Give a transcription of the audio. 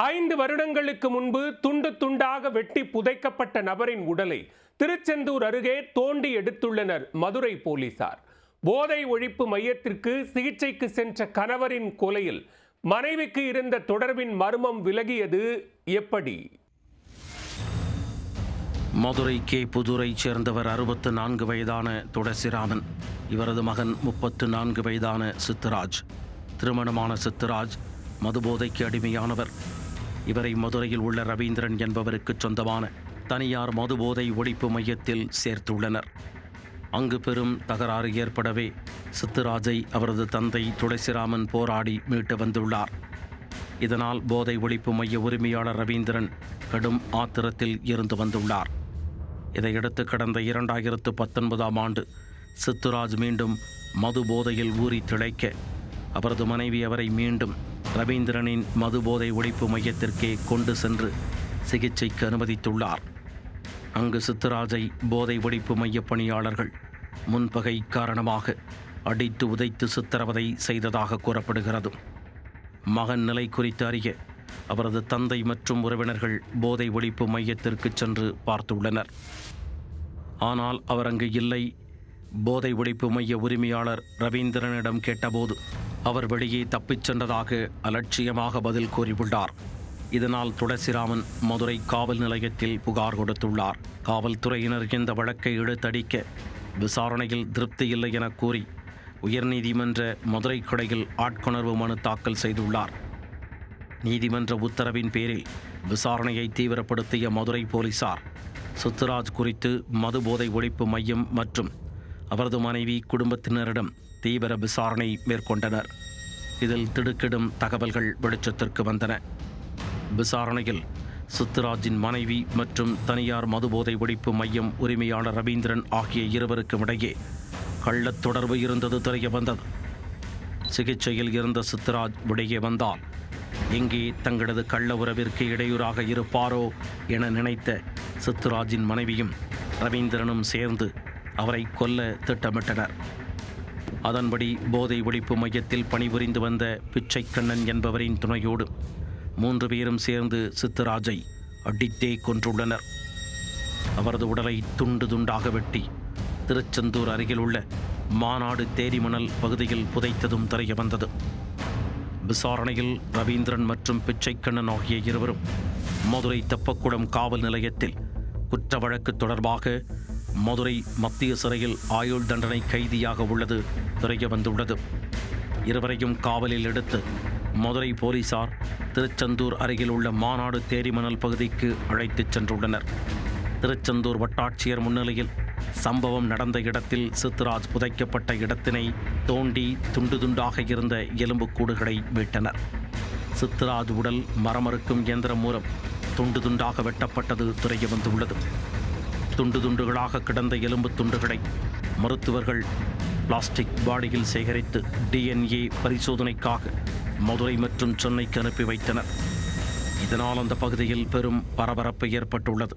5 வருடங்களுக்கு முன்பு துண்டு துண்டாக வெட்டி புதைக்கப்பட்ட நபரின் உடலை திருச்செந்தூர் அருகே தோண்டி எடுத்துள்ளனர் மதுரை போலீசார். போதை ஒழிப்பு மையத்திற்கு சிகிச்சைக்கு சென்ற கணவரின் கொலையில் மனைவிக்கு இருந்த தொடர்பின் மர்மம் விலகியது எப்படி? மதுரை கே புதூரை சேர்ந்தவர் 64 வயதான துளசிராமன். இவரது மகன் 34 வயதான சித்துராஜ். திருமணமான சித்துராஜ் மதுபோதைக்கு அடிமையானவர். இவரை மதுரையில் உள்ள ரவீந்திரன் என்பவருக்கு சொந்தமான தனியார் மதுபோதை ஒழிப்பு மையத்தில் சேர்த்துள்ளனர். அங்கு பெரும் தகராறு ஏற்படவே சித்துராஜை அவரது தந்தை துளசிராமன் போராடி மீட்டு வந்துள்ளார். இதனால் போதை ஒழிப்பு மைய உரிமையாளர் ரவீந்திரன் கடும் ஆத்திரத்தில் இருந்து வந்துள்ளார். இதையடுத்து கடந்த 2019ஆம் ஆண்டு சித்துராஜ் மீண்டும் மது போதையில் ஊறி திளைக்க அவரது மனைவி அவரை மீண்டும் ரவீந்திரனின் மது போதை ஒழிப்பு மையத்திற்கே கொண்டு சென்று சிகிச்சைக்கு அனுமதித்துள்ளார். அங்கு சித்துராஜை போதை ஒழிப்பு மைய பணியாளர்கள் முன்பகை காரணமாக அடித்து உதைத்து சித்திரவதை செய்ததாக கூறப்படுகிறது. மகன் நிலை குறித்து அறிய அவரது தந்தை மற்றும் உறவினர்கள் போதை ஒழிப்பு மையத்திற்கு சென்று பார்த்துள்ளனர். ஆனால் அவர் அங்கு இல்லை. போதை ஒழிப்பு மைய உரிமையாளர் ரவீந்திரனிடம் கேட்டபோது அவர் வெளியே தப்பிச் சென்றதாக அலட்சியமாக பதில் கூறியுள்ளார். இதனால் துளசிராமன் மதுரை காவல் நிலையத்தில் புகார் கொடுத்துள்ளார். காவல்துறையினர் இந்த வழக்கை இழுத்தடிக்க விசாரணையில் திருப்தி இல்லை என கூறி உயர்நீதிமன்ற மதுரை கிளையில் ஆட்கொணர்வு மனு தாக்கல் செய்துள்ளார். நீதிமன்ற உத்தரவின் பேரில் விசாரணையை தீவிரப்படுத்திய மதுரை போலீசார் சித்துராஜ் குறித்து மது போதை ஒழிப்பு மையம் மற்றும் அவரது மனைவி குடும்பத்தினரிடம் தீவிர விசாரணை மேற்கொண்டனர். இதில் திடுக்கிடும் தகவல்கள் வெளிச்சத்திற்கு வந்தன. விசாரணையில் சித்துராஜின் மனைவி மற்றும் தனியார் மதுபோதை ஒழிப்பு மையம் உரிமையாளர் ரவீந்திரன் ஆகிய இருவருக்கும் இடையே கள்ளத் தொடர்பு இருந்தது தெரிய வந்தது. சிகிச்சையில் இருந்த சித்துராஜ் வெளியே வந்தால் எங்கே தங்களது கள்ள உறவிற்கு இடையூறாக இருப்பாரோ என நினைத்த சித்துராஜின் மனைவியும் ரவீந்திரனும் சேர்ந்து அவரை கொல்ல திட்டமிட்டனர். அதன்படி போதை ஒழிப்பு மையத்தில் பணிபுரிந்து வந்த பிச்சைக்கண்ணன் என்பவரின் துணையோடு 3 பேரும் சேர்ந்து சித்துராஜை அடித்தே கொன்றுள்ளனர். அவரது உடலை துண்டு துண்டாக வெட்டி திருச்செந்தூர் அருகில் உள்ள மாநாடு தேரிமணல் பகுதியில் புதைத்ததும் தெரிய வந்தது. விசாரணையில் ரவீந்திரன் மற்றும் பிச்சைக்கண்ணன் ஆகிய இருவரும் மதுரை தெப்பக்குளம் காவல் நிலையத்தில் குற்ற வழக்கு தொடர்பாக மதுரை மத்திய சிறையில் ஆயுள் தண்டனை கைதியாக உள்ளது தெரிய வந்துள்ளது. இருவரையும் காவலில் எடுத்து மதுரை போலீசார் திருச்செந்தூர் அருகில் உள்ள மாநாடு தேரிமணல் பகுதிக்கு அழைத்துச் சென்றுள்ளனர். திருச்செந்தூர் வட்டாட்சியர் முன்னிலையில் சம்பவம் நடந்த இடத்தில் சித்துராஜ் புதைக்கப்பட்ட இடத்தினை தோண்டி துண்டு துண்டாக இருந்த எலும்புக்கூடுகளை மீட்டனர். சித்துராஜ் உடல் மரமறுக்கும் இயந்திரம் மூலம் துண்டு துண்டாக வெட்டப்பட்டது தெரிய வந்துள்ளது. துண்டு துண்டுகளாக கிடந்த எலும்பு துண்டுகளை மருத்துவர்கள் பிளாஸ்டிக் பாடியில் சேகரித்து DNA பரிசோதனைக்காக மதுரை மற்றும் சென்னைக்கு அனுப்பி வைத்தனர். இதனால் அந்த பகுதியில் பெரும் பரபரப்பு ஏற்பட்டுள்ளது.